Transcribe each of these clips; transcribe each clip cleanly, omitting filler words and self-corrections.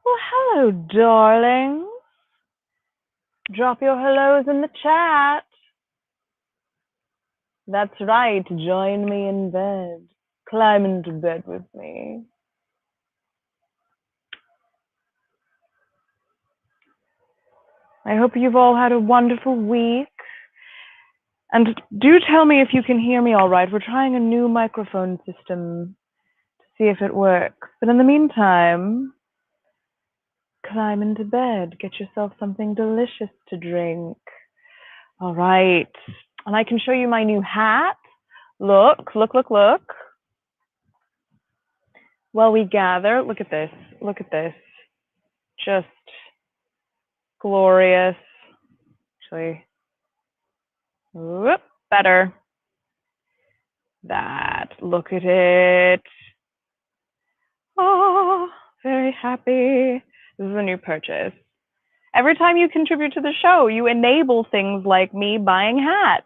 Well, hello, darlings. Drop your hellos in the chat. That's right, join me in bed. Climb into bed with me. I hope you've all had a wonderful week. And do tell me if you can hear me all right. We're trying a new microphone system to see if it works. But in the meantime, climb into bed. Get yourself something delicious to drink. All right. And I can show you my new hat. Look, look, look, look. While we gather, look at this. Look at this. Just glorious. Actually, whoop, better. That. Look at it. Oh, very happy. This is a new purchase. Every time you contribute to the show, you enable things like me buying hats.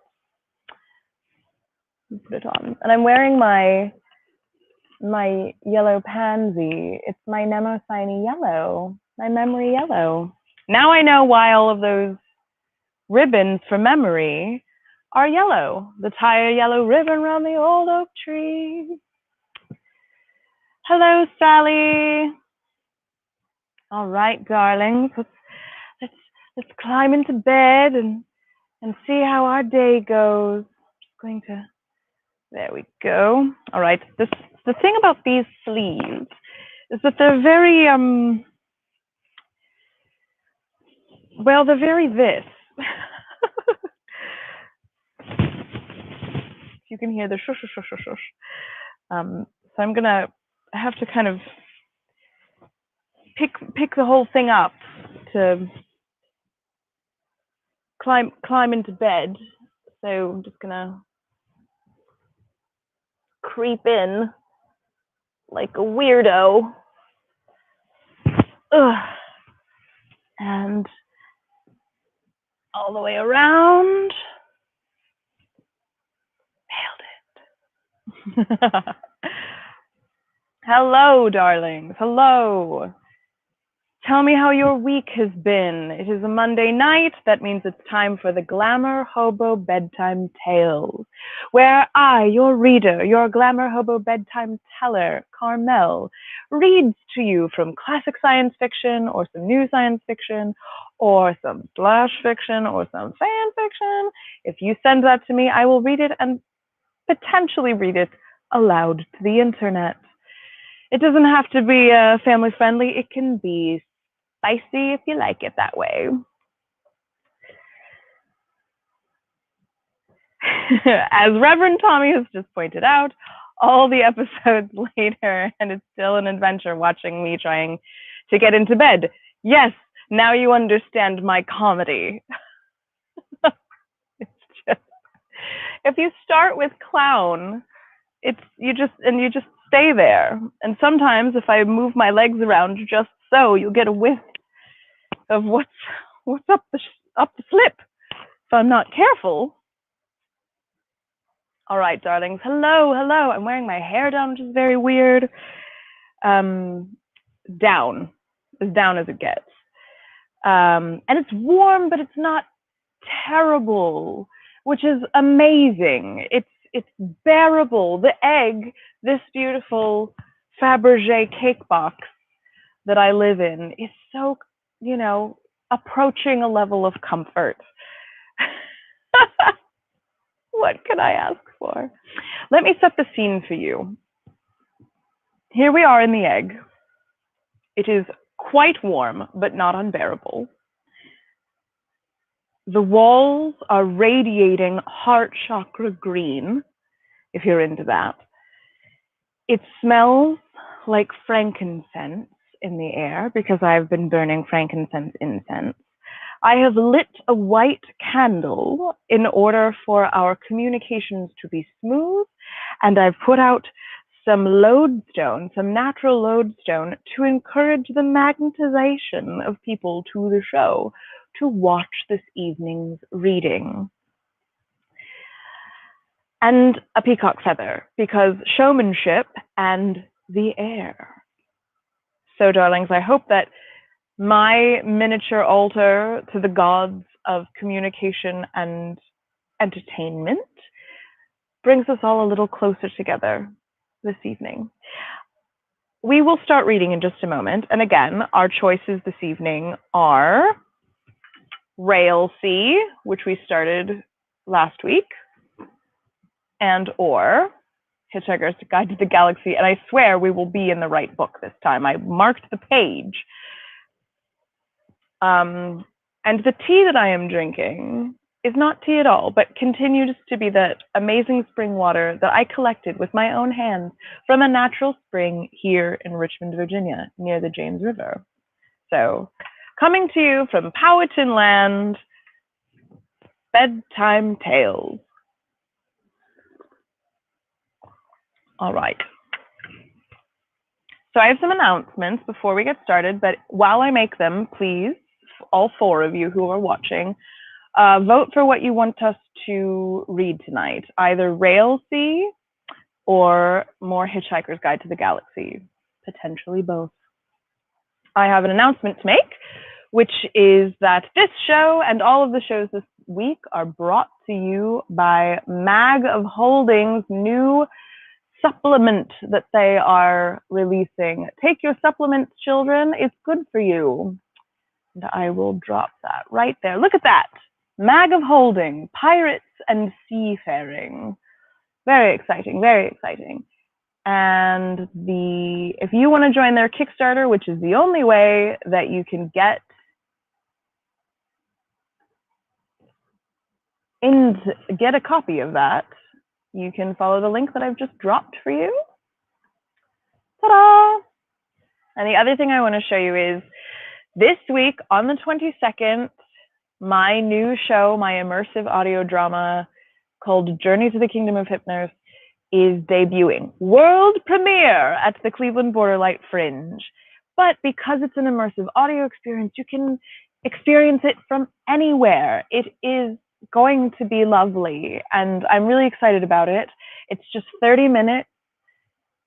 Put it on. And I'm wearing my yellow pansy. It's my Nemosine yellow, my memory yellow. Now I know why all of those ribbons for memory are yellow. The tie a yellow ribbon around the old oak tree. Hello, Sally. All right, darlings. Let's climb into bed and see how our day goes. Just going to. There we go. All right. The thing about these sleeves is that they're very well, they're very this. You can hear the shush, shush, shush, shush. So I'm gonna have to kind of pick the whole thing up to climb into bed. So I'm just gonna creep in like a weirdo. Ugh. And all the way around. Nailed it. Hello, darlings. Hello. Tell me how your week has been. It is a Monday night. That means it's time for the GlamourHobo Bedtime Tales, where I, your reader, your GlamourHobo Bedtime teller, Carmel, reads to you from classic science fiction or some new science fiction or some slash fiction or some fan fiction. If you send that to me, I will read it and potentially read it aloud to the internet. It doesn't have to be family friendly. It can be spicy if you like it that way. As Reverend Tommy has just pointed out, all the episodes later, and it's still an adventure watching me trying to get into bed. Yes, now you understand my comedy. It's just, if you start with clown, you just stay there. And sometimes if I move my legs around just so, you'll get a whiff of what's up the slip if I'm not careful. All right, darlings. Hello. I'm wearing my hair down, which is very weird. Down, as down as it gets. And it's warm, but it's not terrible, which is amazing. It's bearable. The egg, this beautiful Fabergé cake box that I live in, is so, approaching a level of comfort. What can I ask for? Let me set the scene for you. Here we are in the egg. It is quite warm, but not unbearable. The walls are radiating heart chakra green, if you're into that. It smells like frankincense in the air because I've been burning frankincense incense. I have lit a white candle in order for our communications to be smooth, and I've put out some lodestone, some natural lodestone, to encourage the magnetization of people to the show to watch this evening's reading. And a peacock feather, because showmanship and the air. So, darlings, I hope that my miniature altar to the gods of communication and entertainment, brings us all a little closer together this evening. We will start reading in just a moment. And again, our choices this evening are Railsea, which we started last week, and or Hitchhikers Guide to the Galaxy. And I swear we will be in the right book this time. I marked the page. And the tea that I am drinking is not tea at all, but continues to be that amazing spring water that I collected with my own hands from a natural spring here in Richmond, Virginia, near the James River. So, coming to you from Powhatan Land, Bedtime Tales. All right. So I have some announcements before we get started, but while I make them, please, all four of you who are watching, vote for what you want us to read tonight, either Railsea or more Hitchhiker's Guide to the Galaxy, potentially both. I have an announcement to make, which is that this show and all of the shows this week are brought to you by Mag of Holdings' new supplement that they are releasing. Take your supplements, children. It's good for you. And I will drop that right there. Look at that. Mag of Holding, Pirates and Seafaring. Very exciting, very exciting. And if you want to join their Kickstarter, which is the only way that you can get a copy of that, you can follow the link that I've just dropped for you. Ta-da! And the other thing I want to show you is this week on the 22nd, my new show, my immersive audio drama called Journey to the Kingdom of Hypnos, is debuting. World premiere at the Cleveland Borderlight Fringe. But because it's an immersive audio experience, you can experience it from anywhere. It is going to be lovely, and I'm really excited about it. It's just 30 minutes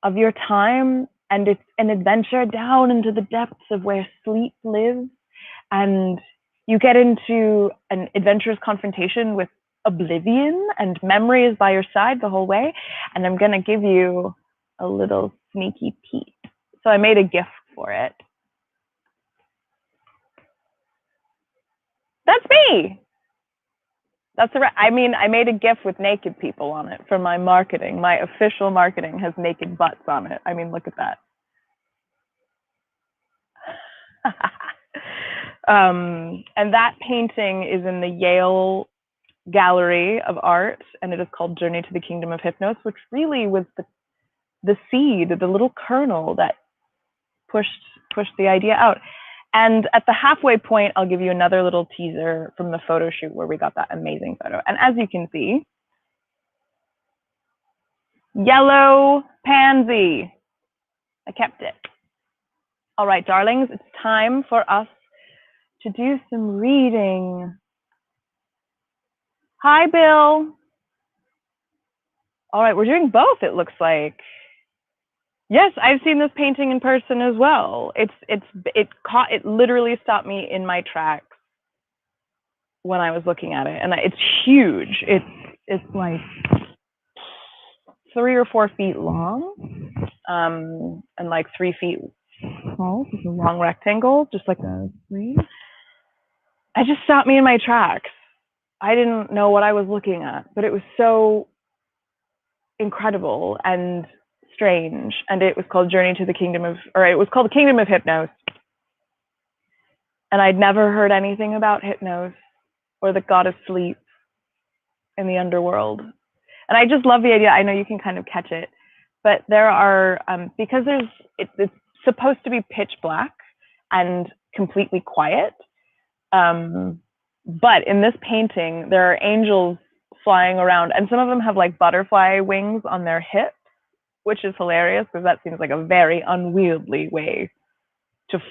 of your time, and it's an adventure down into the depths of where sleep lives, and you get into an adventurous confrontation with oblivion, and memory is by your side the whole way. And I'm going to give you a little sneaky peek. So I made a GIF for it. That's me. I made a GIF with naked people on it for my marketing. My official marketing has naked butts on it. I mean, look at that. And that painting is in the Yale Gallery of Art, and it is called Journey to the Kingdom of Hypnos, which really was the seed, the little kernel that pushed the idea out. And at the halfway point, I'll give you another little teaser from the photo shoot where we got that amazing photo. And as you can see, yellow pansy. I kept it. All right, darlings, it's time for us to do some reading. Hi, Bill. All right, we're doing both, it looks like. Yes, I've seen this painting in person as well. It literally stopped me in my tracks when I was looking at it, and it's huge. It's like 3 or 4 feet long, and like 3 feet tall. It's a long rectangle, just like a screen. It just stopped me in my tracks. I didn't know what I was looking at, but it was so incredible and strange. And it was called it was called the Kingdom of Hypnos. And I'd never heard anything about Hypnos or the god of sleep in the underworld. And I just love the idea. I know you can kind of catch it, but there are, because it's supposed to be pitch black and completely quiet. But in this painting, there are angels flying around, and some of them have like butterfly wings on their hips, which is hilarious because that seems like a very unwieldy way to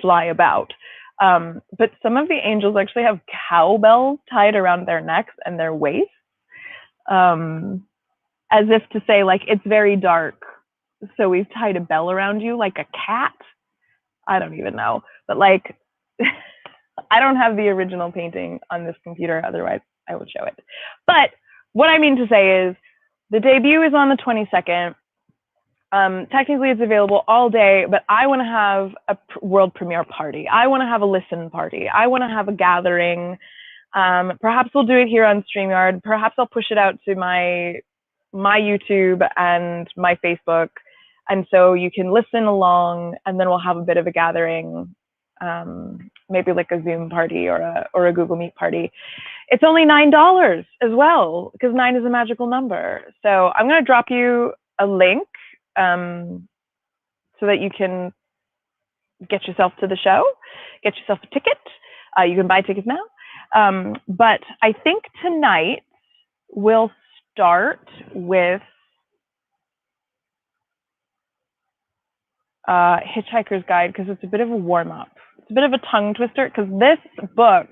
fly about. But some of the angels actually have cowbells tied around their necks and their waists, as if to say, like, it's very dark, so we've tied a bell around you like a cat. I don't even know. But like, I don't have the original painting on this computer. Otherwise, I would show it. But what I mean to say is the debut is on the 22nd. Technically, it's available all day, but I want to have a world premiere party. I want to have a listen party. I want to have a gathering. Perhaps we'll do it here on StreamYard. Perhaps I'll push it out to my YouTube and my Facebook. And so you can listen along, and then we'll have a bit of a gathering, maybe like a Zoom party or a Google Meet party. It's only $9 as well, because 9 is a magical number. So I'm going to drop you a link so that you can get yourself to the show, get yourself a ticket. You can buy tickets now. But I think tonight we'll start with Hitchhiker's Guide, because it's a bit of a warm-up. It's a bit of a tongue twister, because this book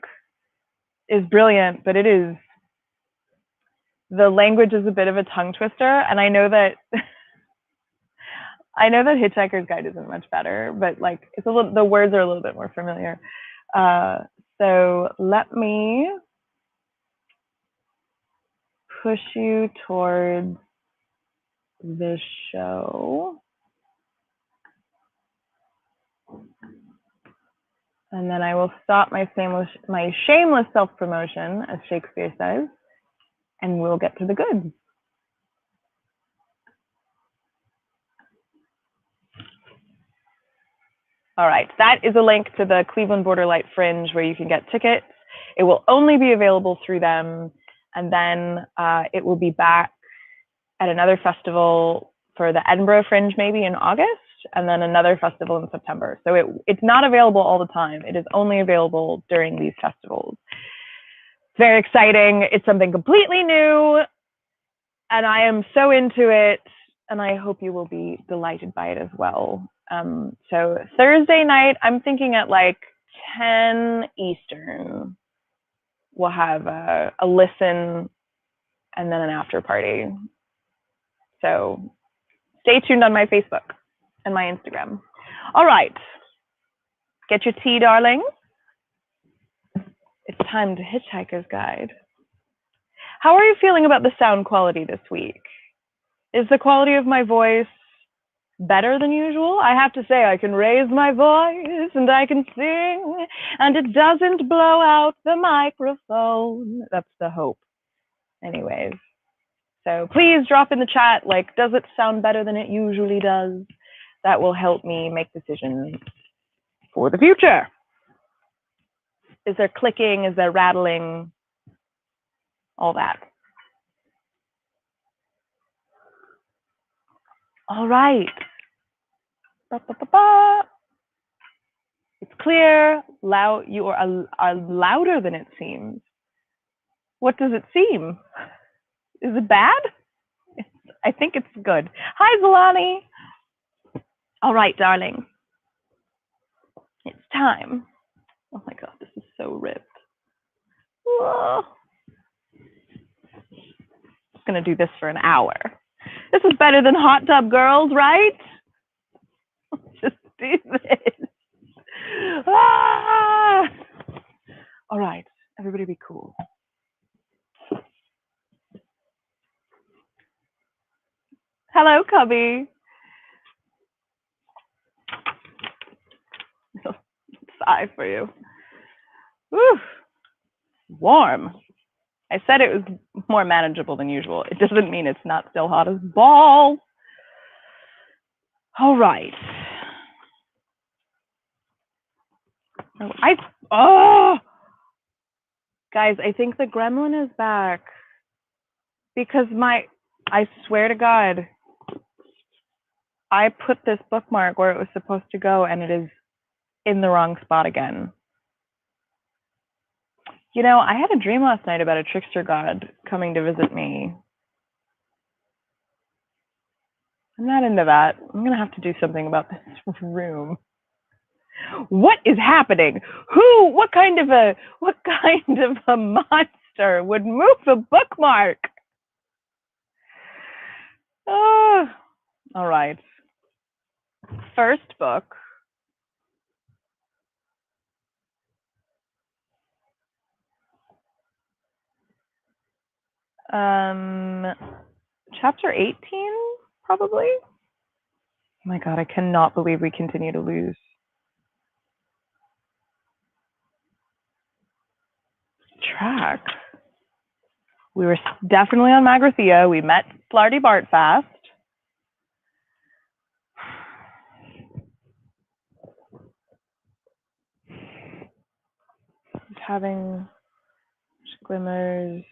is brilliant, but the language is a bit of a tongue twister, and I know that Hitchhiker's Guide isn't much better, but like the words are a little bit more familiar. So let me push you towards the show. And then I will stop my shameless self-promotion, as Shakespeare says, and we'll get to the goods. All right, that is a link to the Cleveland Borderlight Fringe where you can get tickets. It will only be available through them, and then it will be back at another festival for the Edinburgh Fringe maybe in August, and then another festival in September. So it's not available all the time. It is only available during these festivals. It's very exciting. It's something completely new, and I am so into it, and I hope you will be delighted by it as well. So Thursday night, I'm thinking at like 10 Eastern, we'll have a listen and then an after party. So stay tuned on my Facebook and my Instagram. All right, get your tea, darling. It's time to Hitchhiker's Guide. How are you feeling about the sound quality this week? Is the quality of my voice better than usual? I have to say, I can raise my voice and I can sing, and it doesn't blow out the microphone. That's the hope. Anyways, so please drop in the chat, like, does it sound better than it usually does? That will help me make decisions for the future. Is there clicking? Is there rattling? All that. All right. It's clear. Loud. You are louder than it seems. What does it seem? Is it bad? I think it's good. Hi, Zalani. All right, darling. It's time. Oh my God, this is so ripped. Whoa. I'm gonna do this for an hour. This is better than Hot Tub Girls, right? Just do this. Ah! All right, everybody be cool. Hello, Cubby. Sigh for you. Woo. Warm. I said it was more manageable than usual. It doesn't mean it's not still hot as balls. All right. Guys, I think the gremlin is back because I swear to God, I put this bookmark where it was supposed to go and it is in the wrong spot again. You know, I had a dream last night about a trickster god coming to visit me. I'm not into that. I'm gonna have to do something about this room. What is happening? What kind of a monster would move a bookmark? All right. First book Chapter 18, probably? Oh my god, I cannot believe we continue to lose. Track. We were definitely on Magrathea. We met Slarty Bartfast. Having glimmers,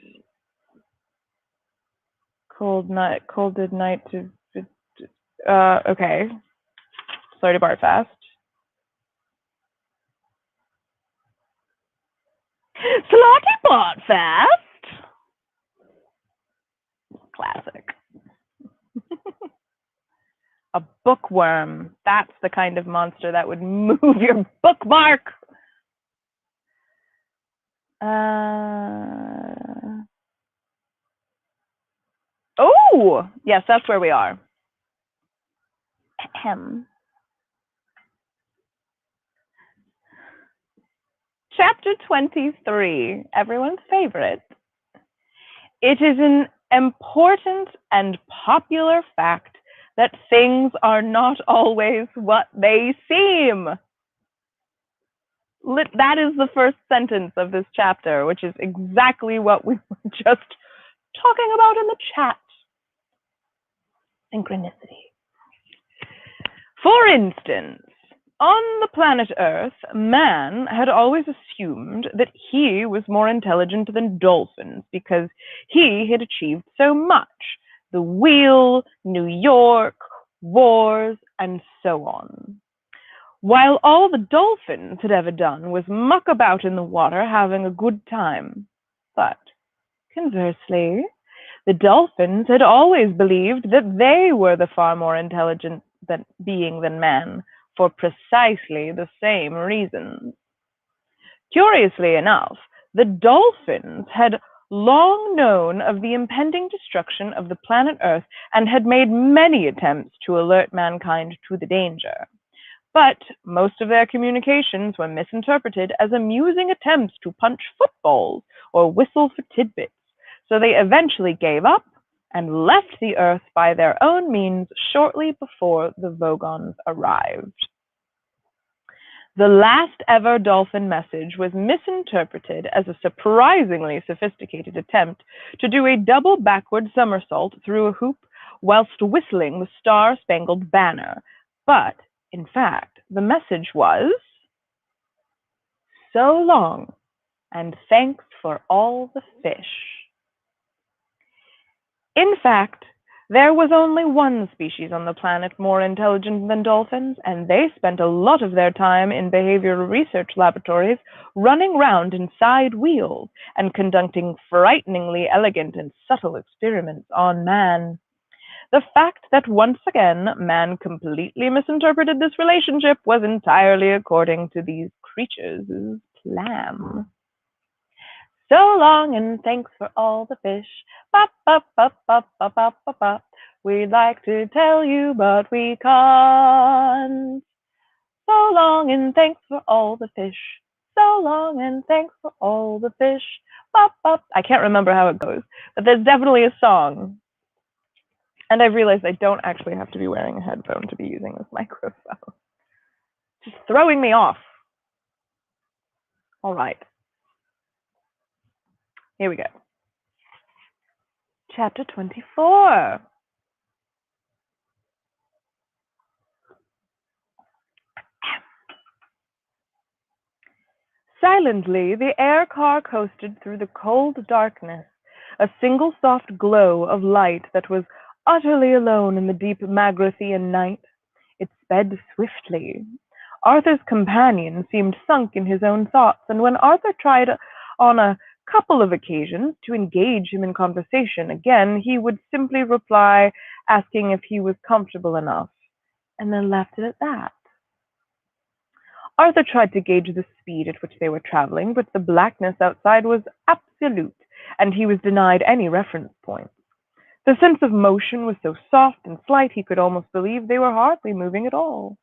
colded night to okay. Slarty Bartfast. Slarty Bartfast. Classic. A bookworm. That's the kind of monster that would move your bookmark. Oh, yes, that's where we are. Chapter 23, everyone's favorite. It is an important and popular fact that things are not always what they seem. That is the first sentence of this chapter, which is exactly what we were just talking about in the chat. Synchronicity. For instance, on the planet Earth, man had always assumed that he was more intelligent than dolphins because he had achieved so much. The wheel, New York, wars, and so on. While all the dolphins had ever done was muck about in the water having a good time. But, conversely, the dolphins had always believed that they were the far more intelligent being than man, for precisely the same reasons. Curiously enough, the dolphins had long known of the impending destruction of the planet Earth and had made many attempts to alert mankind to the danger. But most of their communications were misinterpreted as amusing attempts to punch footballs or whistle for tidbits, so they eventually gave up and left the Earth by their own means shortly before the Vogons arrived. The last ever dolphin message was misinterpreted as a surprisingly sophisticated attempt to do a double backward somersault through a hoop whilst whistling the Star-Spangled Banner. But, in fact, the message was, "So long, and thanks for all the fish." In fact, there was only one species on the planet more intelligent than dolphins, and they spent a lot of their time in behavioral research laboratories running round inside wheels and conducting frighteningly elegant and subtle experiments on man. The fact that once again man completely misinterpreted this relationship was entirely according to these creatures' plan. So long and thanks for all the fish. Bop, bop, bop, bop, bop, bop, bop, bop. We'd like to tell you, but we can't. So long and thanks for all the fish. So long and thanks for all the fish. Bop, bop. I can't remember how it goes, but there's definitely a song. And I've realized I don't actually have to be wearing a headphone to be using this microphone. Just throwing me off. All right. Here we go. Chapter 24. Silently, the air car coasted through the cold darkness, a single soft glow of light that was utterly alone in the deep Magrathian night. It sped swiftly. Arthur's companion seemed sunk in his own thoughts, and when Arthur tried on a couple of occasions to engage him in conversation again, he would simply reply, asking if he was comfortable enough, and then left it at that. Arthur tried to gauge the speed at which they were traveling, but the blackness outside was absolute, and he was denied any reference points. The sense of motion was so soft and slight he could almost believe they were hardly moving at all.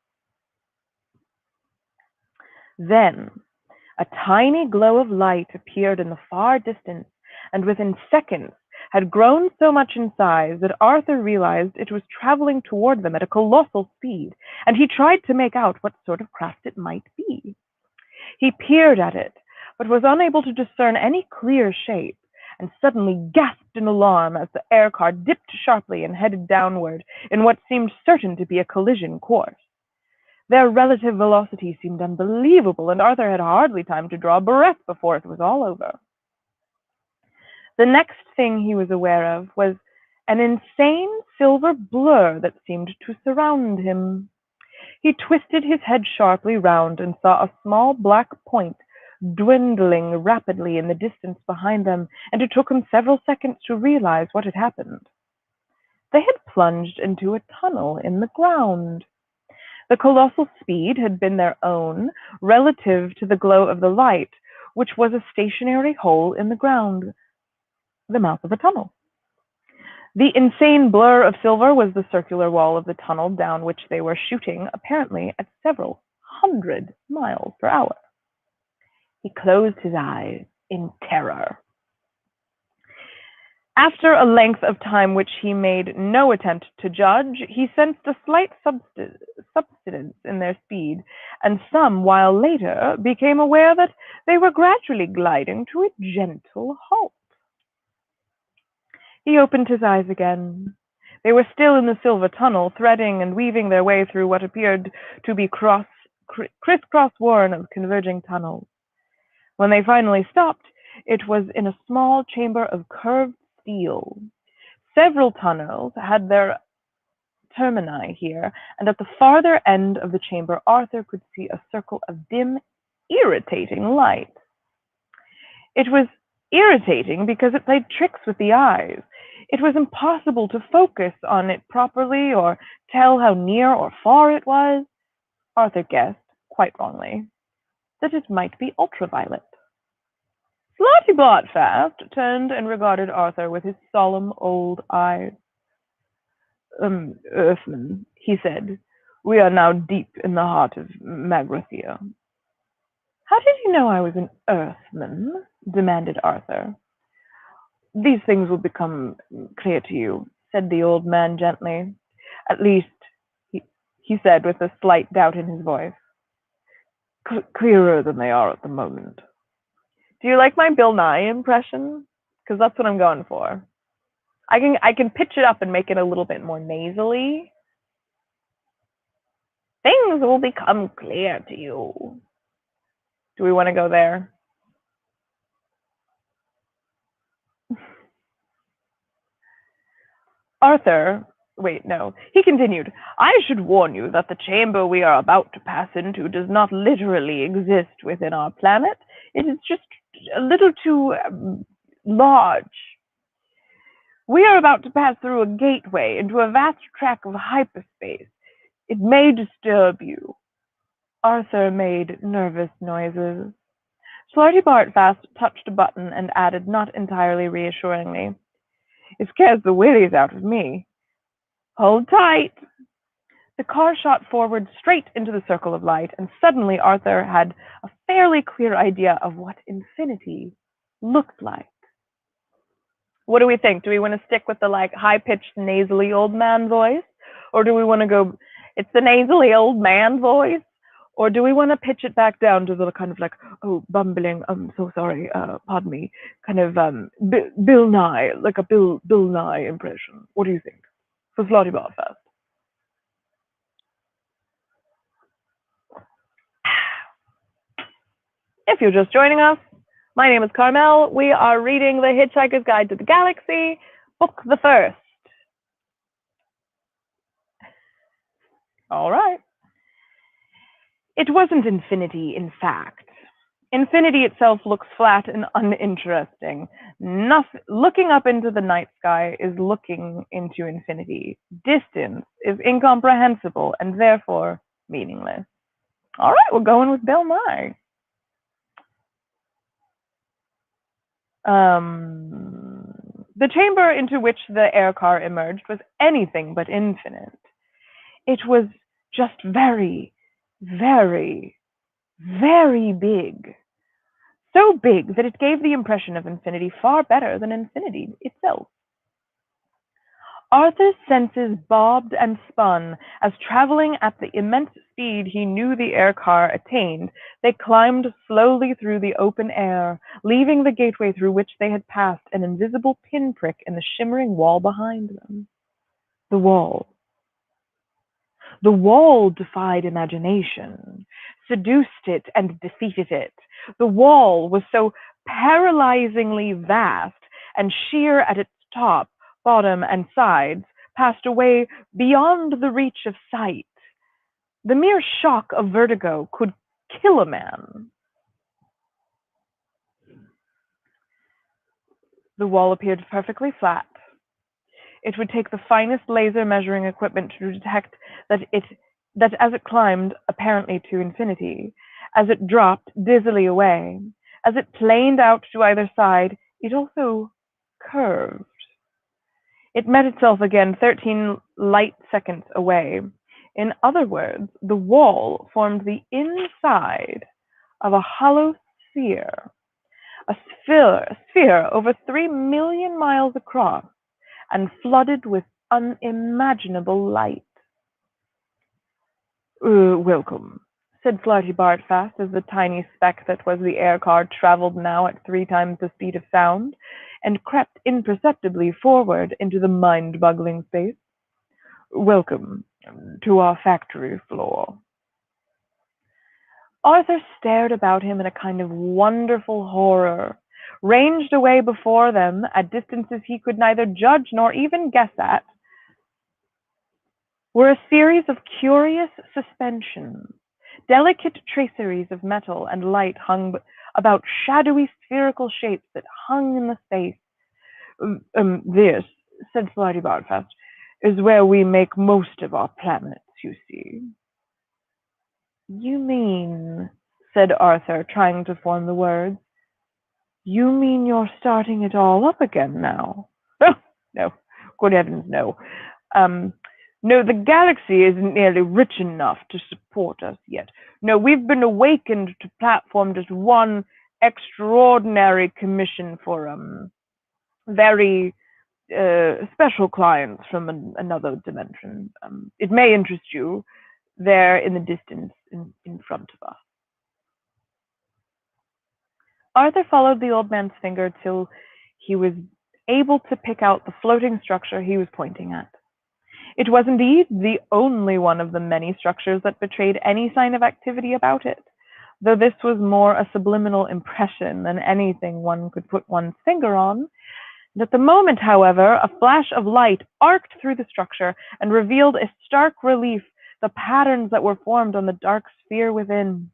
Then a tiny glow of light appeared in the far distance, and within seconds had grown so much in size that Arthur realized it was traveling toward them at a colossal speed, and he tried to make out what sort of craft it might be. He peered at it, but was unable to discern any clear shape, and suddenly gasped in alarm as the air car dipped sharply and headed downward in what seemed certain to be a collision course. Their relative velocity seemed unbelievable, and Arthur had hardly time to draw breath before it was all over. The next thing he was aware of was an insane silver blur that seemed to surround him. He twisted his head sharply round and saw a small black point dwindling rapidly in the distance behind them, and it took him several seconds to realize what had happened. They had plunged into a tunnel in the ground. The colossal speed had been their own relative to the glow of the light, which was a stationary hole in the ground, the mouth of a tunnel. The insane blur of silver was the circular wall of the tunnel down which they were shooting, apparently at several hundred miles per hour. He closed his eyes in terror. After a length of time which he made no attempt to judge, he sensed a slight subsidence in their speed, and some while later became aware that they were gradually gliding to a gentle halt. He opened his eyes again. They were still in the silver tunnel, threading and weaving their way through what appeared to be crisscross warren of converging tunnels. When they finally stopped, it was in a small chamber of curved steel. Several tunnels had their termini here, and at the farther end of the chamber Arthur could see a circle of dim, irritating light. It was irritating because it played tricks with the eyes. It was impossible to focus on it properly or tell how near or far it was. Arthur guessed, quite wrongly, that it might be ultraviolet. Slotty-Blotfast turned and regarded Arthur with his solemn old eyes. Earthman, he said, we are now deep in the heart of Magrathea. How did you know I was an Earthman? Demanded Arthur. These things will become clear to you, said the old man gently. At least, he said with a slight doubt in his voice. Clearer than they are at the moment. Do you like my Bill Nye impression? Because that's what I'm going for. I can pitch it up and make it a little bit more nasally. Things will become clear to you. Do we want to go there? He continued, I should warn you that the chamber we are about to pass into does not literally exist within our planet. It is just a little too large. We are about to pass through a gateway into a vast tract of hyperspace. It may disturb you. Arthur made nervous noises. Slarty-Bartfast touched a button and added not entirely reassuringly, It scares the willies out of me. Hold tight. The car shot forward straight into the circle of light, and suddenly Arthur had a fairly clear idea of what infinity looked like. What do we think? Do we want to stick with the high-pitched, nasally old man voice? Or do we want to go, it's the nasally old man voice? Or do we want to pitch it back down to the kind of bumbling, I'm so sorry, pardon me, kind of Bill Nye, like a Bill Nye impression? What do you think? For Slotty Barfast. If you're just joining us, my name is Carmel. We are reading The Hitchhiker's Guide to the Galaxy, Book the First. All right. It wasn't infinity, in fact. Infinity itself looks flat and uninteresting. Looking up into the night sky is looking into infinity. Distance is incomprehensible and therefore meaningless. All right, we're going with Bill Nye. The chamber into which the air car emerged was anything but infinite. It was just very, very, very big. So big that it gave the impression of infinity far better than infinity itself. Arthur's senses bobbed and spun as, traveling at the immense speed he knew the air car attained, they climbed slowly through the open air, leaving the gateway through which they had passed an invisible pinprick in the shimmering wall behind them. The wall. The wall defied imagination, seduced it and defeated it. The wall was so paralyzingly vast and sheer at its top, bottom, and sides, passed away beyond the reach of sight. The mere shock of vertigo could kill a man. The wall appeared perfectly flat. It would take the finest laser measuring equipment to detect that as it climbed, apparently to infinity, as it dropped dizzily away, as it planed out to either side, it also curved. It met itself again 13 light seconds away. In other words, the wall formed the inside of a hollow sphere, a sphere over 3 million miles across, and flooded with unimaginable light. Welcome, said Flarty Bartfast as the tiny speck that was the air car traveled now at 3 times the speed of sound, and crept imperceptibly forward into the mind-boggling space. Welcome to our factory floor. Arthur stared about him in a kind of wonderful horror. Ranged away before them, at distances he could neither judge nor even guess at, were a series of curious suspensions, delicate traceries of metal and light hung about shadowy spherical shapes that hung in the space. This, said Flarty Bartfast, is where we make most of our planets, you see. You mean, said Arthur, trying to form the words, you mean you're starting it all up again now? Oh, no, good heavens, no. No, the galaxy isn't nearly rich enough to support us yet. No, we've been awakened to platform just one extraordinary commission for very special clients from another dimension. It may interest you. There in the distance in front of us. Arthur followed the old man's finger till he was able to pick out the floating structure he was pointing at. It was indeed the only one of the many structures that betrayed any sign of activity about it, though this was more a subliminal impression than anything one could put one's finger on. At the moment, however, a flash of light arced through the structure and revealed in stark relief the patterns that were formed on the dark sphere within.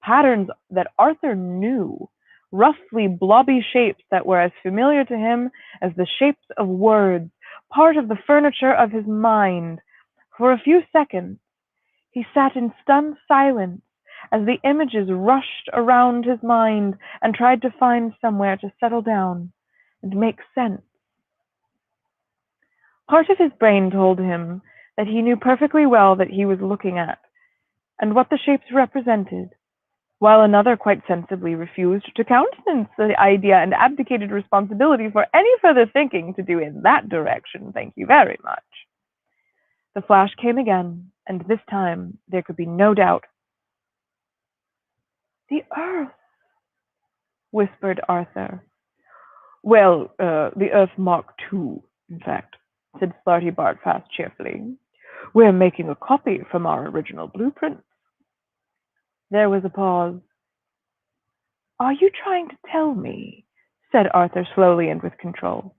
Patterns that Arthur knew, roughly blobby shapes that were as familiar to him as the shapes of words, part of the furniture of his mind. For a few seconds, he sat in stunned silence as the images rushed around his mind and tried to find somewhere to settle down and make sense. Part of his brain told him that he knew perfectly well that he was looking at, and what the shapes represented, while another quite sensibly refused to countenance the idea and abdicated responsibility for any further thinking to do in that direction. Thank you very much. The flash came again, and this time there could be no doubt. The Earth, whispered Arthur. Well, the Earth Mark II, in fact, said Flarty Bartfast cheerfully. We're making a copy from our original blueprint. There was a pause. Are you trying to tell me, said Arthur slowly and with control,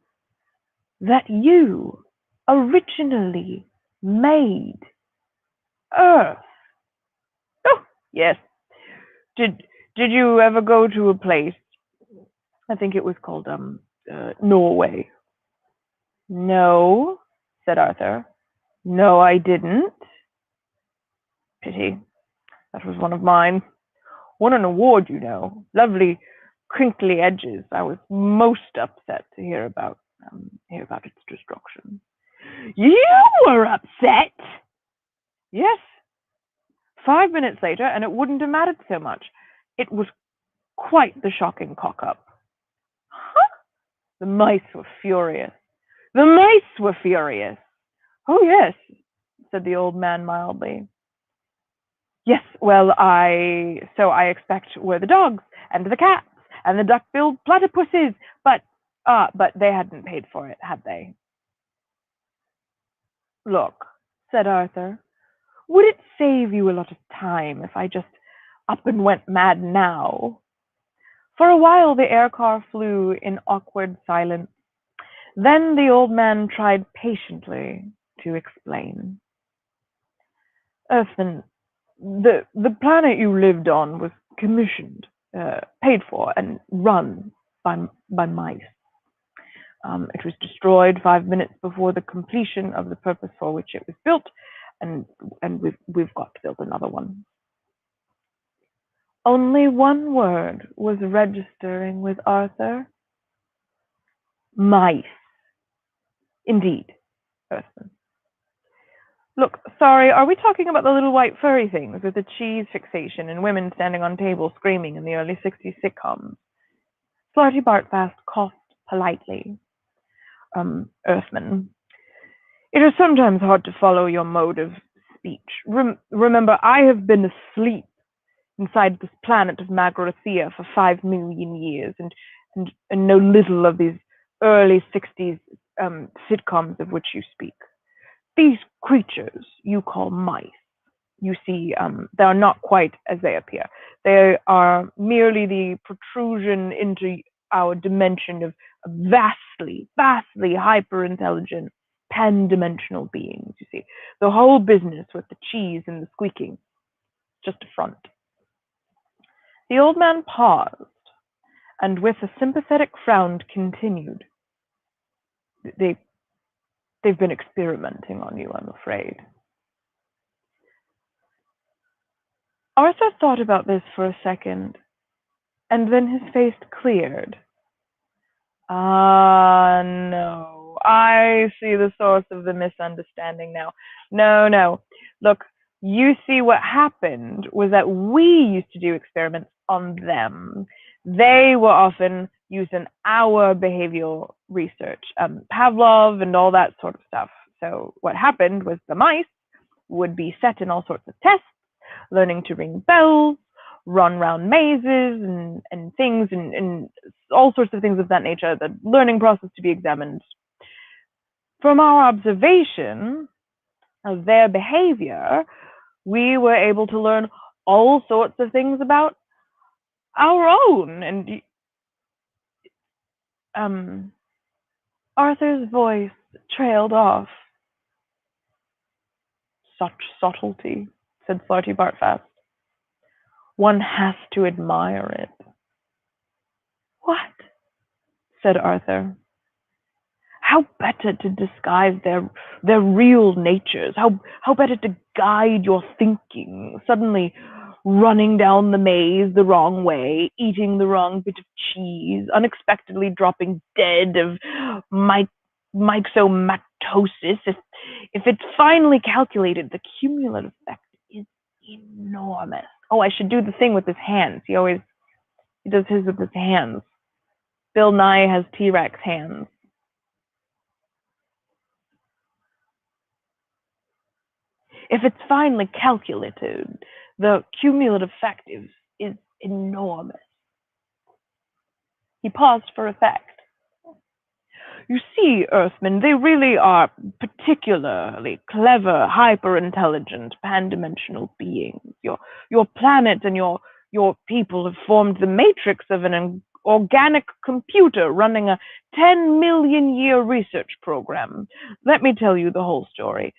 that you originally made Earth? Oh, yes. Did you ever go to a place? I think it was called Norway. No, said Arthur. No, I didn't. Pity. That was one of mine. Won an award, you know. Lovely crinkly edges. I was most upset to hear about its destruction. You were upset? Yes. 5 minutes later, and it wouldn't have mattered so much. It was quite the shocking cock-up. Huh? The mice were furious. The mice were furious. Oh, yes, said the old man mildly. Yes, well, so I expect were the dogs and the cats and the duck-billed platypuses, but they hadn't paid for it, had they? Look, said Arthur, would it save you a lot of time if I just up and went mad now? For a while the air car flew in awkward silence. Then the old man tried patiently to explain. Earthman, the planet you lived on was commissioned, paid for, and run by mice. It was destroyed 5 minutes before the completion of the purpose for which it was built, and we've got to build another one. Only one word was registering with Arthur. Mice. Indeed, Earthman. Look, sorry, are we talking about the little white furry things with the cheese fixation and women standing on tables screaming in the early 60s sitcoms? Slarty Bartfast coughed politely. Earthman, it is sometimes hard to follow your mode of speech. Remember, I have been asleep inside this planet of Magrathea for 5 million years and know little of these early 60s sitcoms of which you speak. These creatures you call mice, you see, they are not quite as they appear. They are merely the protrusion into our dimension of vastly, vastly hyper-intelligent, pan-dimensional beings, you see. The whole business with the cheese and the squeaking, just a front. The old man paused, and with a sympathetic frown continued. They've been experimenting on you, I'm afraid. Arthur thought about this for a second, and then his face cleared. No. I see the source of the misunderstanding now. No. Look, you see, what happened was that we used to do experiments on them. They were often using our behavioral research, Pavlov and all that sort of stuff. So what happened was the mice would be set in all sorts of tests, learning to ring bells, run round mazes and things and all sorts of things of that nature, the learning process to be examined. From our observation of their behavior, we were able to learn all sorts of things about our own. And Arthur's voice trailed off. Such subtlety, said Slarty Bartfast. One has to admire it. What? Said Arthur. How better to disguise their real natures? How better to guide your thinking? Suddenly running down the maze the wrong way, eating the wrong bit of cheese, unexpectedly dropping dead of myxomatosis. If it's finally calculated, the cumulative effect is enormous. Oh, I should do the thing with his hands. He does his with his hands. Bill Nye has T-Rex hands. If it's finely calculated, the cumulative effect is enormous. He paused for effect. You see, Earthmen, they really are particularly clever, hyper-intelligent, pan-dimensional beings. Your planet and your people have formed the matrix of an organic computer running a 10-million-year research program. Let me tell you the whole story.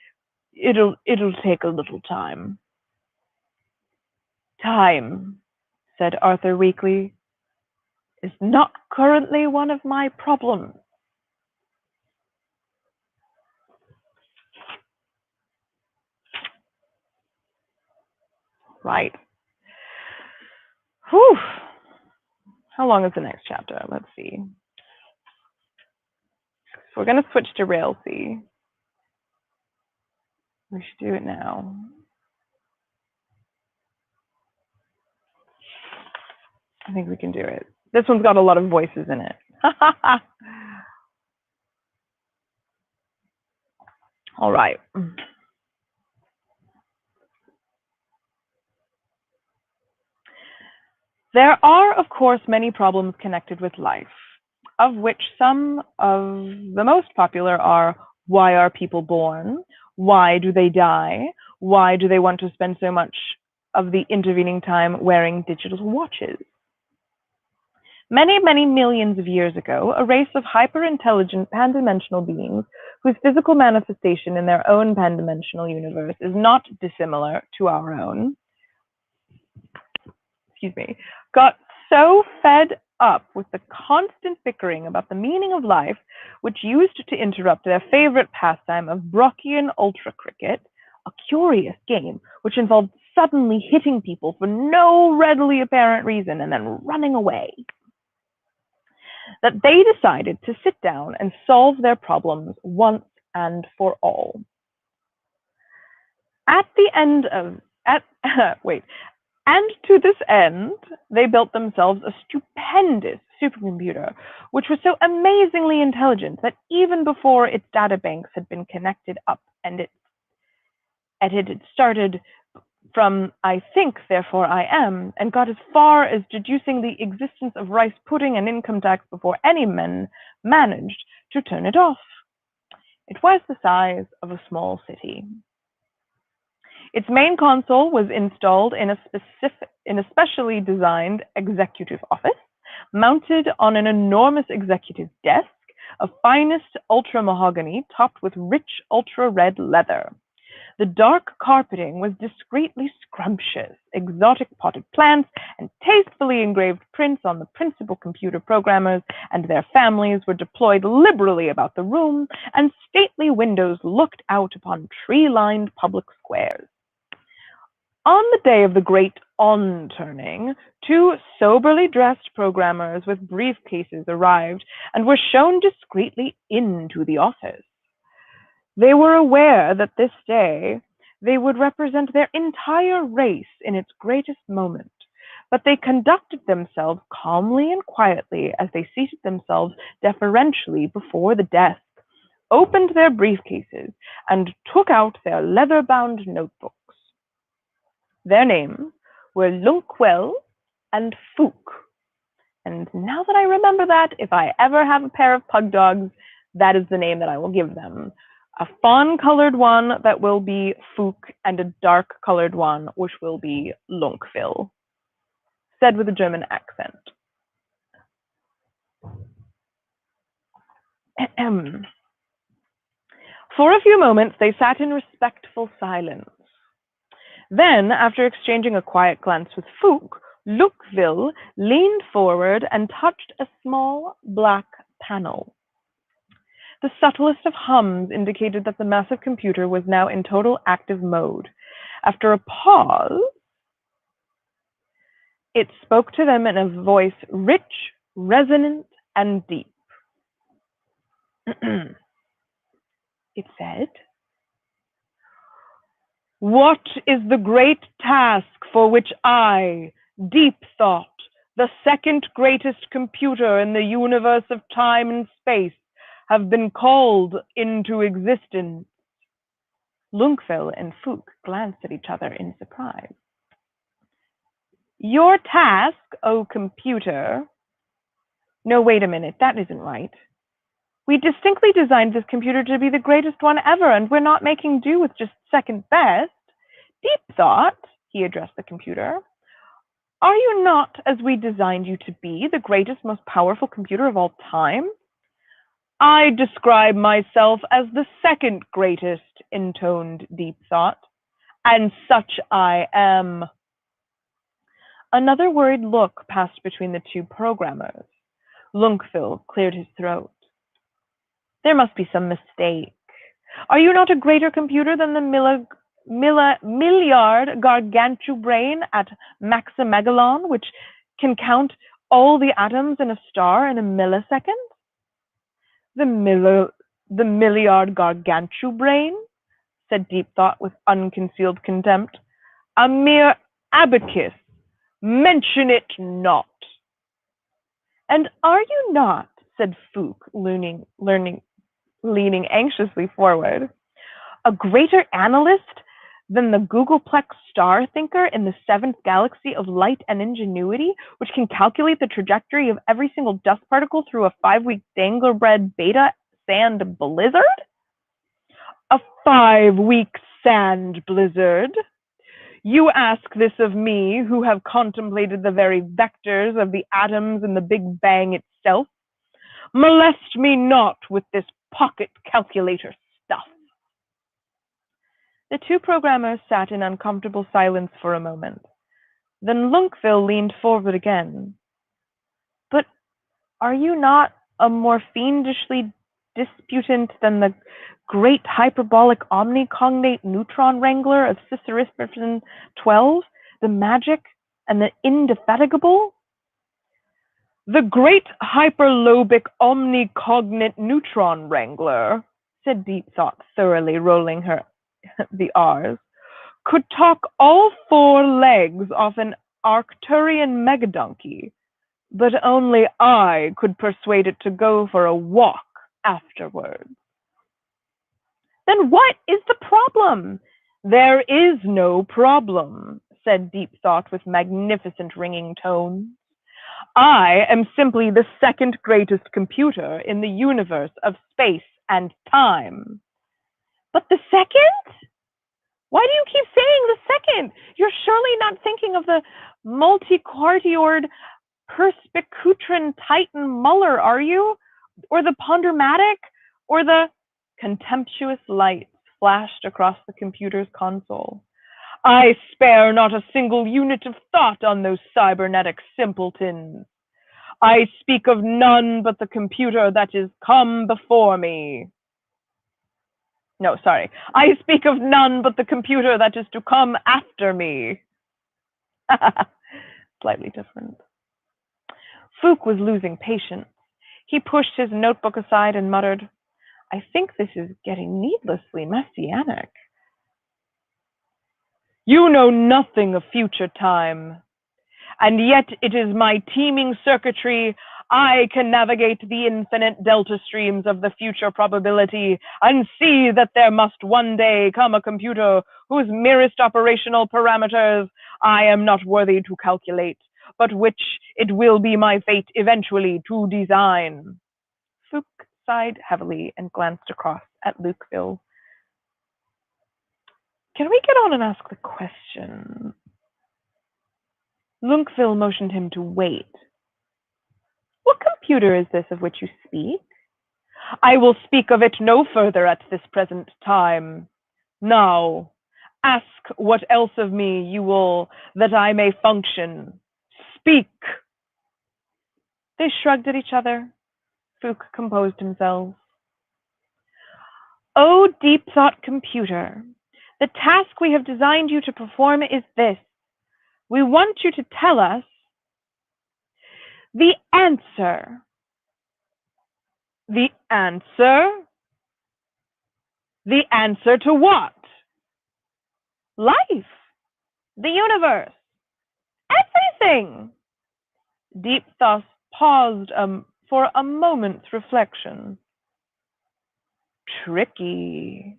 It'll take a little time. Time, said Arthur weakly, is not currently one of my problems. Right. Whew. How long is the next chapter? Let's see. So we're going to switch to Railsea. We should do it now. I think we can do it. This one's got a lot of voices in it. All right. There are, of course, many problems connected with life, of which some of the most popular are: why are people born? Why do they die? Why do they want to spend so much of the intervening time wearing digital watches? Many, many millions of years ago, a race of hyper-intelligent pan-dimensional beings whose physical manifestation in their own pan-dimensional universe is not dissimilar to our own, got so fed up with the constant bickering about the meaning of life, which used to interrupt their favorite pastime of Brockian ultra cricket, a curious game which involved suddenly hitting people for no readily apparent reason and then running away, that they decided to sit down and solve their problems once and for all. At the end of, and to this end, they built themselves a stupendous supercomputer, which was so amazingly intelligent that even before its databanks had been connected up and it had started from "I think, therefore I am," and got as far as deducing the existence of rice pudding and income tax before any men managed to turn it off. It was the size of a small city. Its main console was installed in a specially designed executive office, mounted on an enormous executive desk of finest ultra mahogany topped with rich ultra red leather. The dark carpeting was discreetly scrumptious. Exotic potted plants and tastefully engraved prints on the principal computer programmers and their families were deployed liberally about the room, and stately windows looked out upon tree-lined public squares. On the day of the great on-turning, two soberly dressed programmers with briefcases arrived and were shown discreetly into the office. They were aware that this day they would represent their entire race in its greatest moment, but they conducted themselves calmly and quietly as they seated themselves deferentially before the desk, opened their briefcases, and took out their leather-bound notebooks. Their names were Lunkwell and Fook. And now that I remember that, if I ever have a pair of pug dogs, that is the name that I will give them. A fawn-colored one that will be Fook, and a dark-colored one which will be Lunkville, said with a German accent. For a few moments, they sat in respectful silence. Then, after exchanging a quiet glance with Fook, Lunkville leaned forward and touched a small black panel. The subtlest of hums indicated that the massive computer was now in total active mode. After a pause, it spoke to them in a voice rich, resonant, and deep. It said, "What is the great task for which I, Deep Thought, the second greatest computer in the universe of time and space, have been called into existence?" Lunkville and Fook glanced at each other in surprise. "Your task, O computer—" No, wait a minute, that isn't right. We distinctly designed this computer to be the greatest one ever, and we're not making do with just second best. Deep Thought, he addressed the computer, are you not, as we designed you to be, the greatest, most powerful computer of all time? I describe myself as the second greatest, intoned Deep Thought, and such I am. Another worried look passed between the two programmers. Lunkville cleared his throat. There must be some mistake. Are you not a greater computer than the milliard gargantu brain at Maximegalon, which can count all the atoms in a star in a millisecond? The milliard gargantu brain, said Deep Thought with unconcealed contempt. A mere abacus. Mention it not. And are you not, said Fook, leaning anxiously forward, A greater analyst than the Googleplex star thinker in the seventh galaxy of light and ingenuity, which can calculate the trajectory of every single dust particle through a 5-week dangler-bred beta sand blizzard? A 5-week sand blizzard? You ask this of me, who have contemplated the very vectors of the atoms and the Big Bang itself? Molest me not with this pocket calculator stuff. The two programmers sat in uncomfortable silence for a moment. Then Lunkville leaned forward again. But are you not a more fiendishly disputant than the great hyperbolic omnicognate neutron wrangler of Cicerisperson 12, the magic and the indefatigable? The great hyperlobic omnicognate neutron wrangler, said Deep Thought, thoroughly rolling the R's, could talk all 4 legs off an Arcturian megadonkey, but only I could persuade it to go for a walk afterwards. Then what is the problem? There is no problem, said Deep Thought with magnificent ringing tones. I am simply the second greatest computer in the universe of space and time. But the second? Why do you keep saying the second? You're surely not thinking of the multiquartiored perspicutron Titan Muller, are you? Or the Pondermatic? Or the contemptuous lights flashed across the computer's console. I spare not a single unit of thought on those cybernetic simpletons. I speak of none but the computer that is come before me. No, sorry. I speak of none but the computer that is to come after me. Slightly different. Fook was losing patience. He pushed his notebook aside and muttered, I think this is getting needlessly messianic. You know nothing of future time, and yet it is my teeming circuitry. I can navigate the infinite delta streams of the future probability and see that there must one day come a computer whose merest operational parameters I am not worthy to calculate, but which it will be my fate eventually to design. Fook sighed heavily and glanced across at Lukeville. Can we get on and ask the question? Lunkville motioned him to wait. What computer is this of which you speak? I will speak of it no further at this present time. Now, ask what else of me you will, that I may function. Speak. They shrugged at each other. Fook composed himself. O deep thought computer, the task we have designed you to perform is this. We want you to tell us the answer. The answer? The answer to what? Life. The universe. Everything. Deep Thought paused for a moment's reflection. Tricky.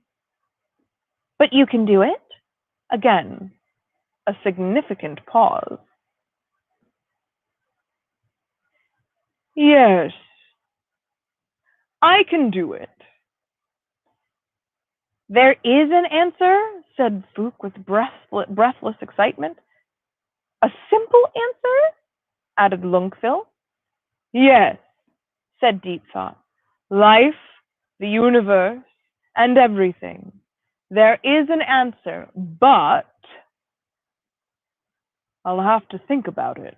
But you can do it? Again, a significant pause. Yes, I can do it. There is an answer, said Fook with breathless excitement. A simple answer? Added Lunkville. Yes, said Deep Thought. Life, the universe, and everything. There is an answer, but I'll have to think about it.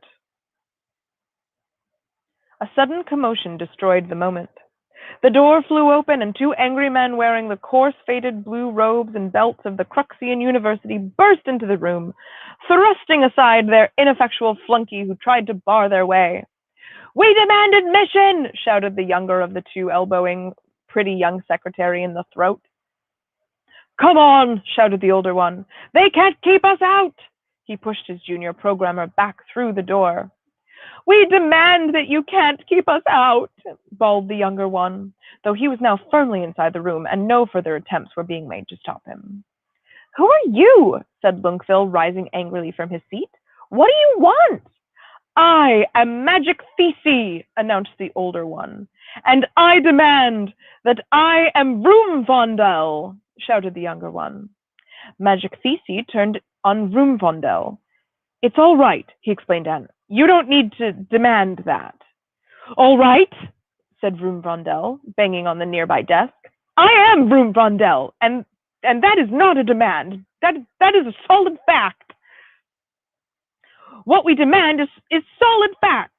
A sudden commotion destroyed the moment. The door flew open and 2 angry men wearing the coarse faded blue robes and belts of the Cruxian University burst into the room, thrusting aside their ineffectual flunky who tried to bar their way. We demand admission, shouted the younger of the 2, elbowing pretty young secretary in the throat. Come on, shouted the older one. They can't keep us out. He pushed his junior programmer back through the door. We demand that you can't keep us out, bawled the younger one, though he was now firmly inside the room and no further attempts were being made to stop him. Who are you? Said Lunkville, rising angrily from his seat. What do you want? I am Magic Thesi, announced the older one. And I demand that I am Vroomvondel, shouted the younger one. Magic Thesi turned on Vroomvondel. It's all right, he explained to Anne. You don't need to demand that. All right, said Vroomvondel, banging on the nearby desk. I am Vroomvondel, and that is not a demand. That is a solid fact. What we demand is solid facts.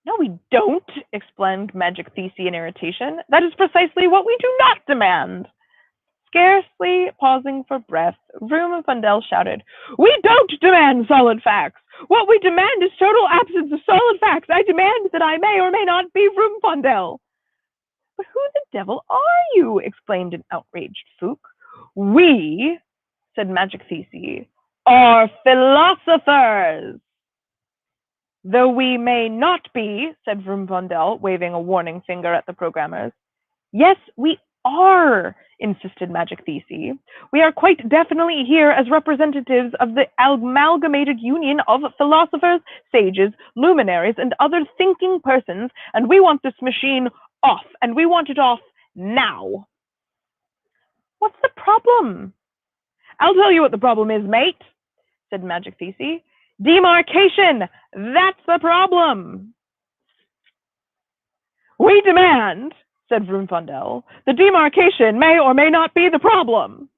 No, we don't, exclaimed Magic Thesi in irritation. That is precisely what we do not demand. Scarcely pausing for breath, Vroomvondel shouted, We don't demand solid facts. What we demand is total absence of solid facts. I demand that I may or may not be Vroomvondel. But who the devil are you? Exclaimed an outraged Fook. We, said Magic Thesi, are philosophers. Though we may not be, said Vroomvondel, waving a warning finger at the programmers. Yes, we are, insisted Magic Thesi. We are quite definitely here as representatives of the amalgamated union of philosophers, sages, luminaries, and other thinking persons, and we want this machine off, and we want it off now. What's the problem? I'll tell you what the problem is, mate, said Magic Thesi. Demarcation! That's the problem! We demand, said Vroomvondel, the demarcation may or may not be the problem.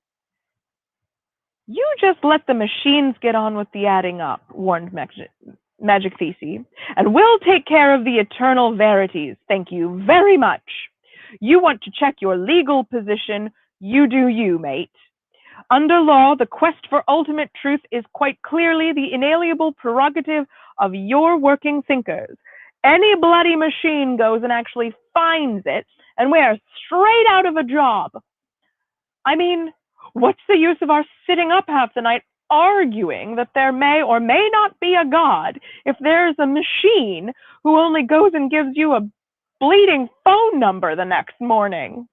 You just let the machines get on with the adding up, warned Magic Thesi, and we'll take care of the eternal verities. Thank you very much. You want to check your legal position, you do you, mate. Under law, the quest for ultimate truth is quite clearly the inalienable prerogative of your working thinkers. Any bloody machine goes and actually finds it, and we are straight out of a job. I mean, what's the use of our sitting up half the night arguing that there may or may not be a God if there's a machine who only goes and gives you a bleeding phone number the next morning?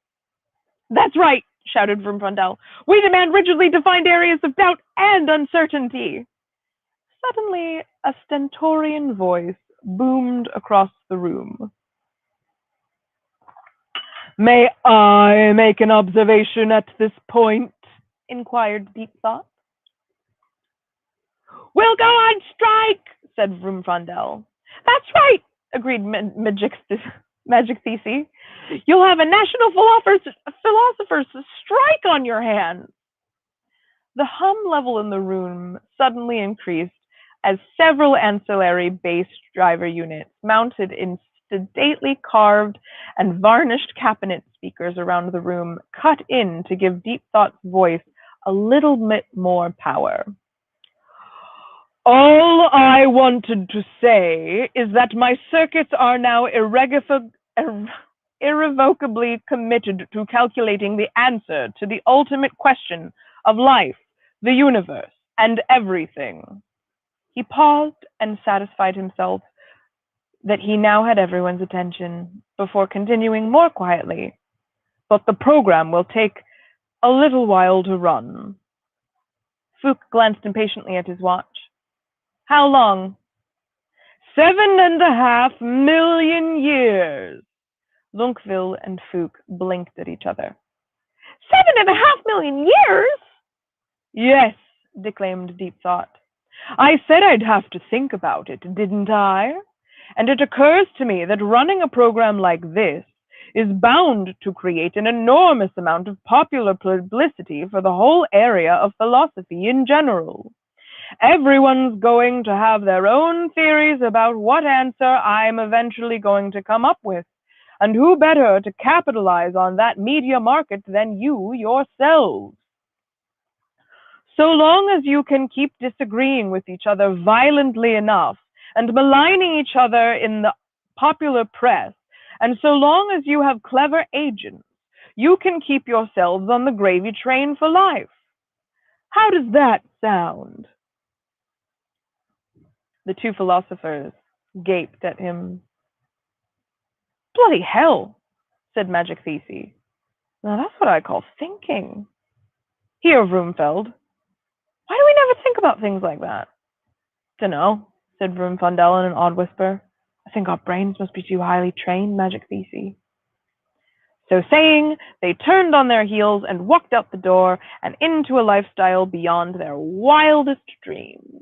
That's right, shouted Vroomvondel. We demand rigidly defined areas of doubt and uncertainty. Suddenly, a stentorian voice boomed across the room. May I make an observation at this point? Inquired Deep Thought. We'll go on strike, said Vroomvondel. That's right, agreed Magic Thesi. You'll have a national philosophers strike on your hands. The hum level in the room suddenly increased as several ancillary bass driver units mounted in sedately carved and varnished cabinet speakers around the room cut in to give Deep Thought's voice a little bit more power. All I wanted to say is that my circuits are now irrevocably committed to calculating the answer to the ultimate question of life, the universe, and everything. He paused and satisfied himself that he now had everyone's attention before continuing more quietly. But the program will take a little while to run. Fook glanced impatiently at his watch. How long? 7.5 million years. Lunkville and Fook blinked at each other. 7.5 million years? Yes, declaimed Deep Thought. I said I'd have to think about it, didn't I? And it occurs to me that running a program like this is bound to create an enormous amount of popular publicity for the whole area of philosophy in general. Everyone's going to have their own theories about what answer I'm eventually going to come up with. And who better to capitalize on that media market than you yourselves? So long as you can keep disagreeing with each other violently enough and maligning each other in the popular press, and so long as you have clever agents, you can keep yourselves on the gravy train for life. How does that sound? The two philosophers gaped at him. Bloody hell, said Magic Thesis. Now that's what I call thinking. Here, Vroomfeld. Why do we never think about things like that? Dunno, said Vroomfondel in an odd whisper. I think our brains must be too highly trained, Magic Thesis. So saying, they turned on their heels and walked out the door and into a lifestyle beyond their wildest dreams.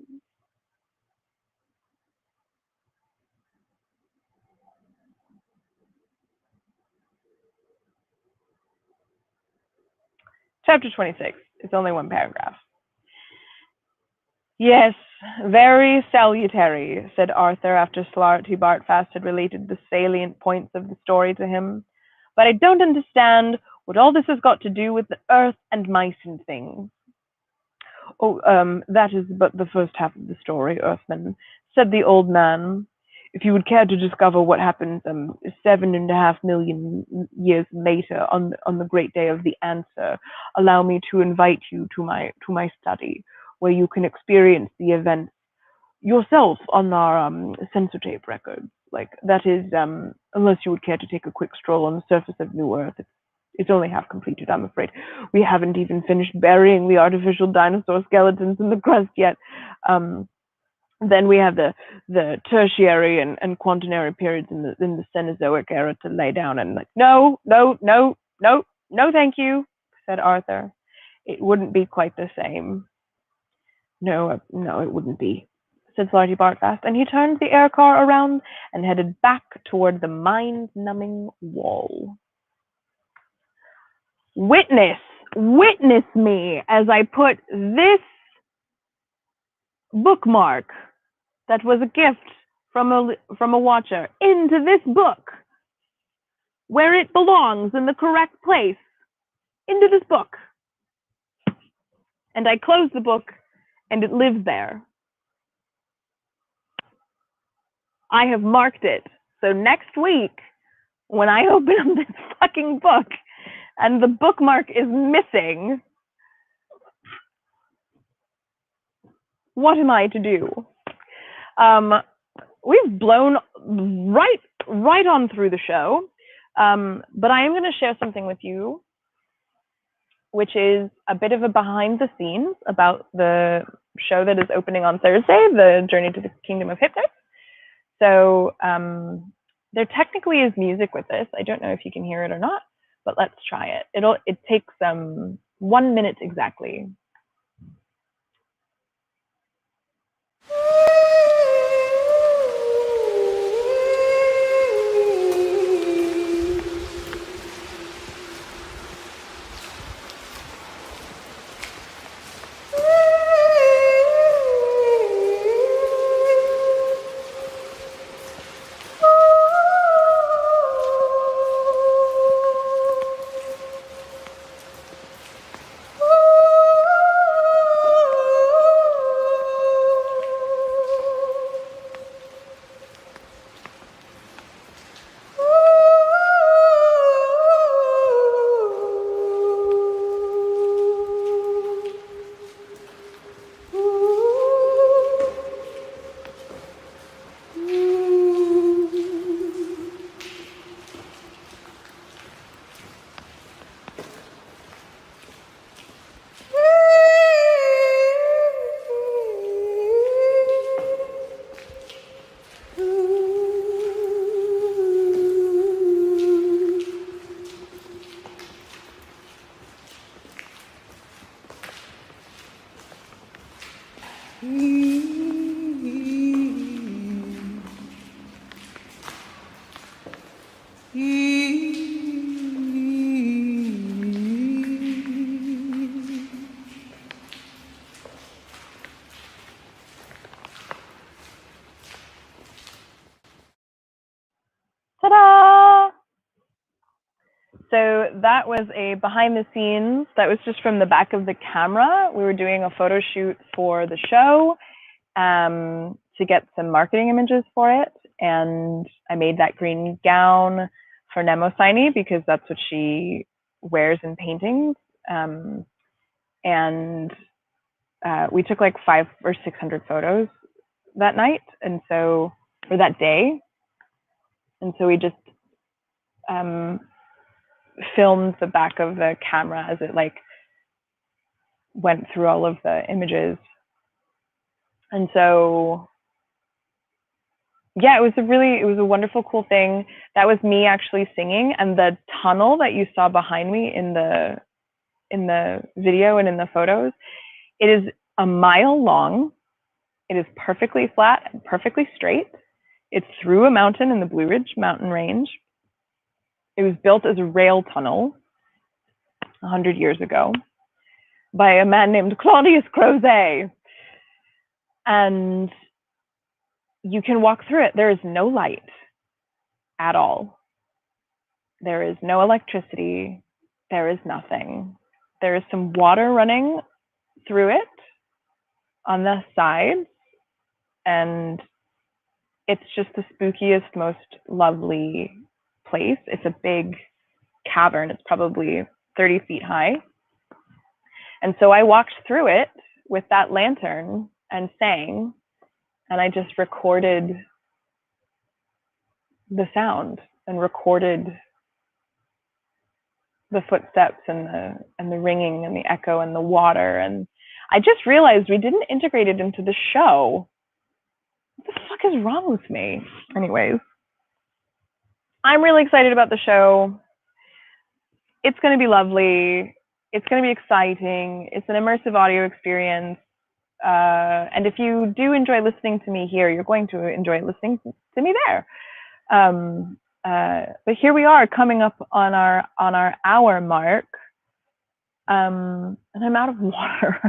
Chapter 26. It's only one paragraph. Yes, very salutary, said Arthur after Slarty Bartfast had related the salient points of the story to him. But I don't understand what all this has got to do with the earth and mice and things. Oh, that is but the first half of the story, Earthman, said the old man. If you would care to discover what happened 7.5 million years later on the great day of the answer, allow me to invite you to my study, where you can experience the events yourself on our sensor tape records. Like that is, unless you would care to take a quick stroll on the surface of New Earth. It's only half completed, I'm afraid. We haven't even finished burying the artificial dinosaur skeletons in the crust yet. Then we have the tertiary and quaternary periods in the Cenozoic era to lay down. And like, no, thank you, said Arthur. It wouldn't be quite the same. No, it wouldn't be, said Slarty Bartfast, and he turned the air car around and headed back toward the mind-numbing wall. Witness me as I put this bookmark that was a gift from a watcher into this book, where it belongs in the correct place, into this book. And I close the book, and it lives there. I have marked it. So next week, when I open up this fucking book, and the bookmark is missing, what am I to do? We've blown right on through the show, but I am going to share something with you, which is a bit of a behind the scenes about the show that is opening on Thursday, The Journey to the Kingdom of Hypnos. So there technically is music with this. I don't know if you can hear it or not, but let's try it. It takes 1 minute exactly. Ta-da! So that was a behind the scenes. That was just from the back of the camera. We were doing a photo shoot for the show to get some marketing images for it. And I made that green gown for Nemosine because that's what she wears in paintings. And we took like 500 or 600 photos that night. And so or that day. And so we just filmed the back of the camera as it like went through all of the images. And so, yeah, it was a wonderful, cool thing. That was me actually singing, and the tunnel that you saw behind me in the video and in the photos, it is a mile long. It is perfectly flat and perfectly straight. It's through a mountain in the Blue Ridge mountain range. It was built as a rail tunnel 100 years ago by a man named Claudius Crozet. And you can walk through it. There is no light at all. There is no electricity. There is nothing. There is some water running through it on the sides, and it's just the spookiest, most lovely place. It's a big cavern. It's probably 30 feet high. And so I walked through it with that lantern and sang, and I just recorded the sound and recorded the footsteps and the ringing and the echo and the water. And I just realized we didn't integrate it into the show. What the fuck is wrong with me? Anyways, I'm really excited about the show. It's going to be lovely. It's going to be exciting. It's an immersive audio experience. And if you do enjoy listening to me here, you're going to enjoy listening to me there. But here we are coming up on our hour mark. And I'm out of water.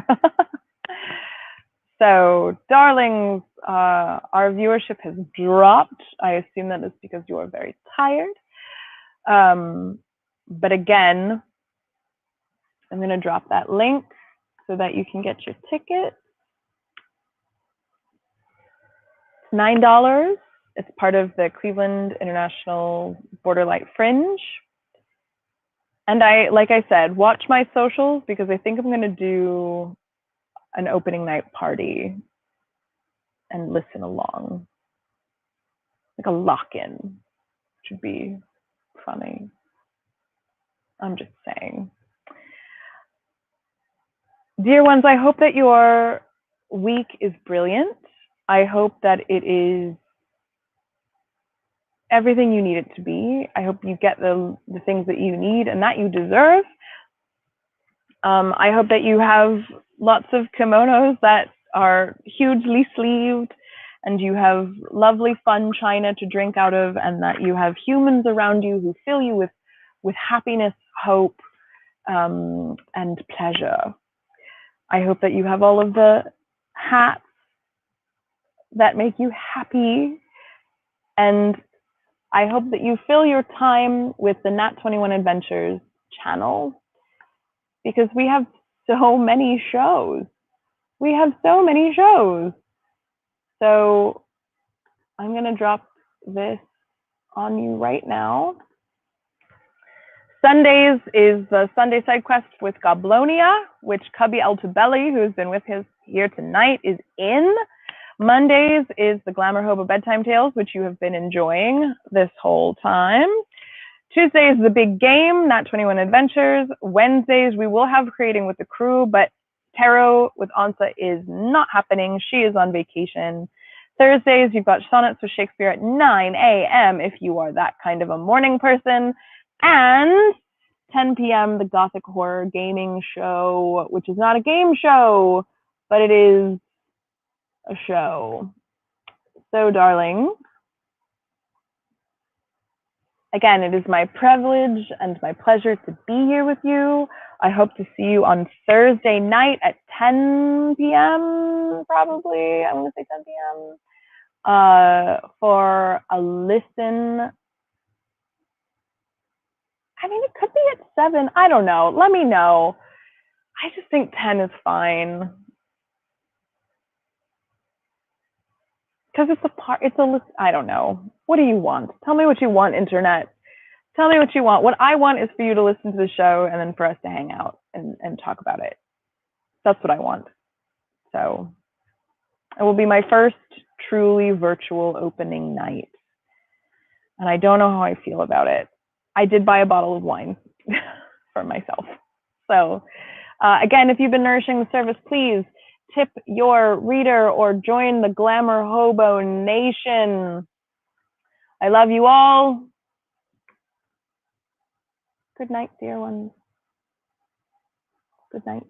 So, darlings, our viewership has dropped. I assume that is because you are very tired. But again, I'm going to drop that link so that you can get your ticket. It's $9. It's part of the Cleveland International Borderlight Fringe. And like I said, watch my socials, because I think I'm going to do an opening night party and listen along. Like a lock-in, which would be funny. I'm just saying. Dear ones, I hope that your week is brilliant. I hope that it is everything you need it to be. I hope you get the things that you need and that you deserve. I hope that you have lots of kimonos that are hugely sleeved, and you have lovely, fun china to drink out of, and that you have humans around you who fill you with happiness, hope, and pleasure. I hope that you have all of the hats that make you happy, and I hope that you fill your time with the Nat 21 Adventures channel, because we have so many shows. We have so many shows. So I'm going to drop this on you right now. Sundays is the Sunday Side Quest with Goblonia, which Cubby Altobelli, who's been with us here tonight, is in. Mondays is the GlamourHobo Bedtime Tales, which you have been enjoying this whole time. Tuesday is the big game, Nat 21 Adventures. Wednesdays, we will have Creating with the Crew, but Tarot with Ansa is not happening. She is on vacation. Thursdays, you've got Sonnets with Shakespeare at 9 a.m. if you are that kind of a morning person. And 10 p.m., the Gothic Horror Gaming Show, which is not a game show, but it is a show. So, darling, again, it is my privilege and my pleasure to be here with you. I hope to see you on Thursday night at 10 p.m. probably. I'm going to say 10 p.m. For a listen. I mean, it could be at 7. I don't know. Let me know. I just think 10 is fine. Because I don't know. What do you want? Tell me what you want, internet. Tell me what you want. What I want is for you to listen to the show and then for us to hang out and talk about it. That's what I want. So it will be my first truly virtual opening night. And I don't know how I feel about it. I did buy a bottle of wine for myself. So again, if you've been nourishing the service, please tip your reader or join the GlamourHobo Nation. I love you all. Good night, dear ones. Good night.